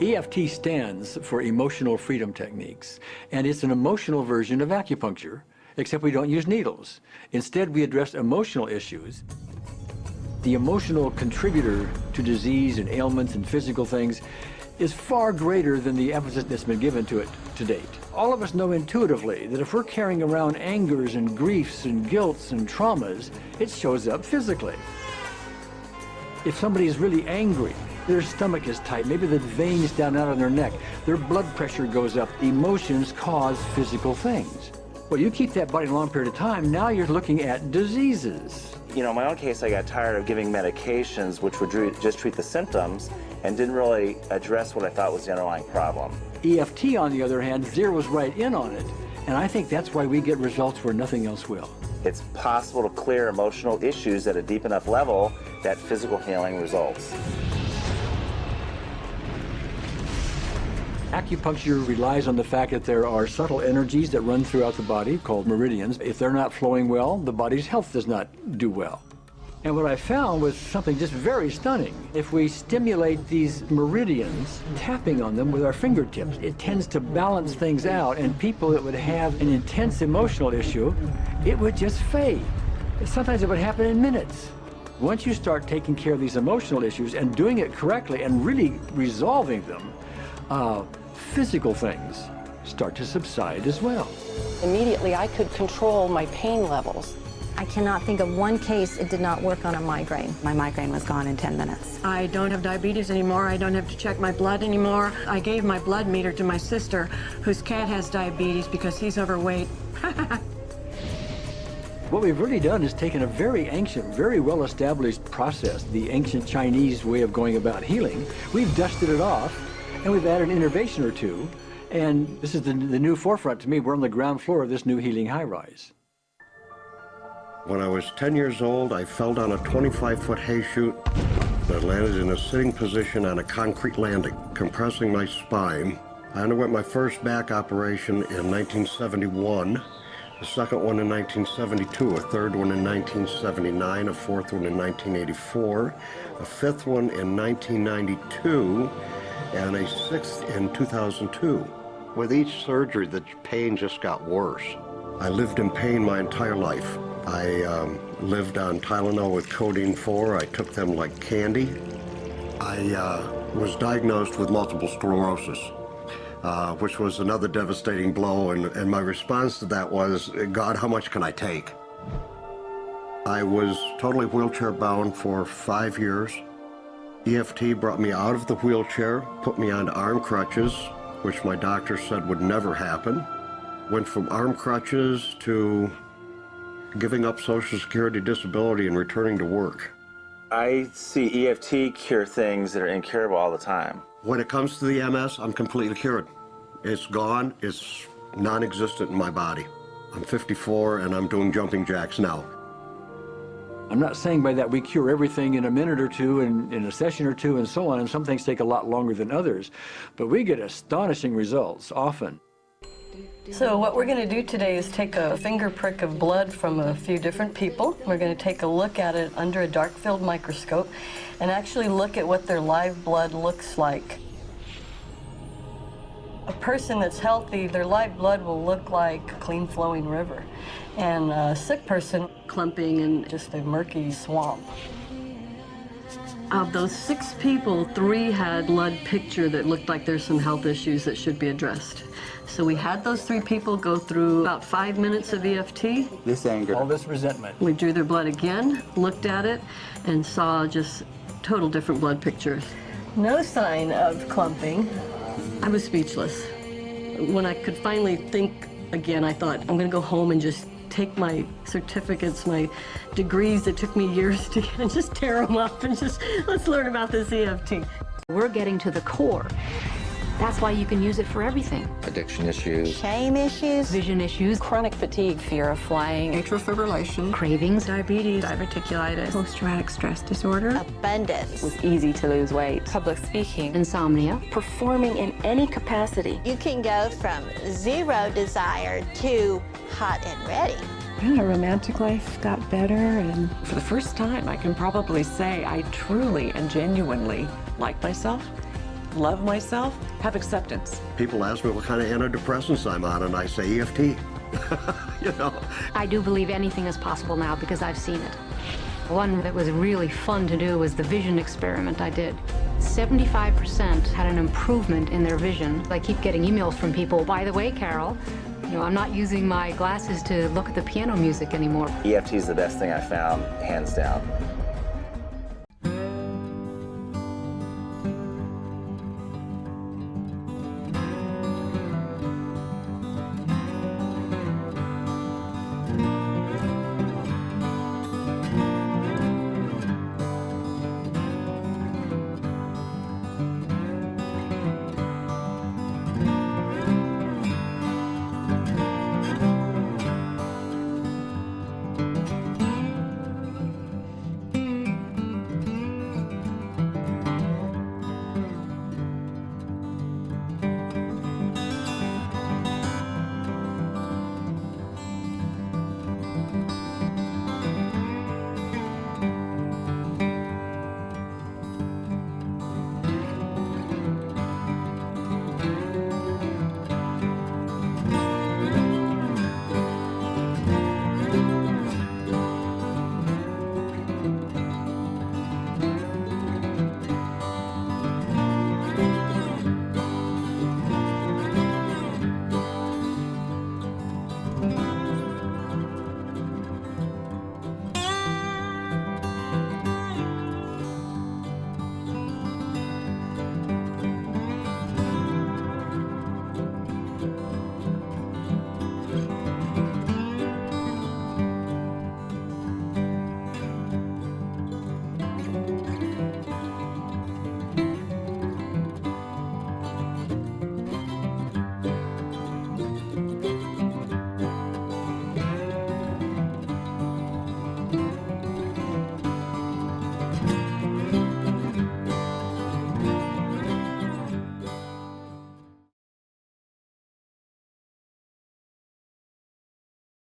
EFT stands for Emotional Freedom Techniques, and it's an emotional version of acupuncture, except we don't use needles. Instead, we address emotional issues. The emotional contributor to disease and ailments and physical things is far greater than the emphasis that's been given to it to date. All of us know intuitively that if we're carrying around angers and griefs and guilts and traumas, it shows up physically. If somebody is really angry, their stomach is tight, maybe the veins down out of their neck, their blood pressure goes up, emotions cause physical things. Well, you keep that body a long period of time, now you're looking at diseases. You know, in my own case, I got tired of giving medications which would just treat the symptoms and didn't really address what I thought was the underlying problem. EFT, on the other hand, zeroes right in on it, and I think that's why we get results where nothing else will. It's possible to clear emotional issues at a deep enough level that physical healing results. Acupuncture relies on the fact that there are subtle energies that run throughout the body called meridians. If they're not flowing well, the body's health does not do well. And what I found was something just very stunning. If we stimulate these meridians, tapping on them with our fingertips, it tends to balance things out, and people that would have an intense emotional issue, it would just fade. Sometimes it would happen in minutes. Once you start taking care of these emotional issues and doing it correctly and really resolving them, physical things start to subside as well. Immediately, I could control my pain levels. I cannot think of one case it did not work on a migraine. My migraine was gone in 10 minutes. I don't have diabetes anymore. I don't have to check my blood anymore. I gave my blood meter to my sister, whose cat has diabetes because he's overweight. What we've really done is taken a very ancient, very well-established process, the ancient Chinese way of going about healing. We've dusted it off, and we've added an innovation or two, and this is the new forefront to me. We're on the ground floor of this new healing high-rise. When I was 10 years old, I fell down a 25-foot hay chute that landed in a sitting position on a concrete landing, compressing my spine. I underwent my first back operation in 1971, the second one in 1972, a third one in 1979, a fourth one in 1984, a fifth one in 1992, and a sixth in 2002. With each surgery, the pain just got worse. I lived in pain my entire life. I lived on Tylenol with codeine 4. I took them like candy. I was diagnosed with multiple sclerosis, which was another devastating blow, and my response to that was, God, how much can I take? I was totally wheelchair bound for 5 years. EFT brought me out of the wheelchair, put me onto arm crutches, which my doctor said would never happen. Went from arm crutches to giving up Social Security disability and returning to work. I see EFT cure things that are incurable all the time. When it comes to the MS, I'm completely cured. It's gone, it's non-existent in my body. I'm 54 and I'm doing jumping jacks now. I'm not saying by that we cure everything in a minute or two, and in a session or two, and so on, and some things take a lot longer than others, but we get astonishing results often. So what we're going to do today is take a finger prick of blood from a few different people. We're going to take a look at it under a dark field microscope and actually look at what their live blood looks like. A person that's healthy, their live blood will look like a clean flowing river, and a sick person, clumping in just a murky swamp. Of those 6 people, 3 had blood picture that looked like there's some health issues that should be addressed. So we had those 3 people go through about 5 minutes of EFT. This anger. All this resentment. We drew their blood again, looked at it, and saw just total different blood pictures. No sign of clumping. I was speechless. When I could finally think again, I thought, I'm going to go home and just take my certificates, my degrees that took me years to get, and just tear them up and just, let's learn about this EFT. We're getting to the core. That's why you can use it for everything. Addiction issues. Shame issues, vision issues, Chronic fatigue, fear of flying, Atrial fibrillation, cravings, diabetes, diverticulitis, post-traumatic stress disorder, abundance, was easy to lose weight, public speaking, insomnia, performing in any capacity. you can go from 0 desire to hot and ready. and our romantic life got better. And for the first time, I can probably say I truly and genuinely like myself love myself, have acceptance. People ask me what kind of antidepressants I'm on, and I say EFT. You know. I do believe anything is possible now because I've seen it. One that was really fun to do was the vision experiment I did. 75% had an improvement in their vision. I keep getting emails from people, by the way, Carol, I'm not using my glasses to look at the piano music anymore. EFT is the best thing I found, hands down.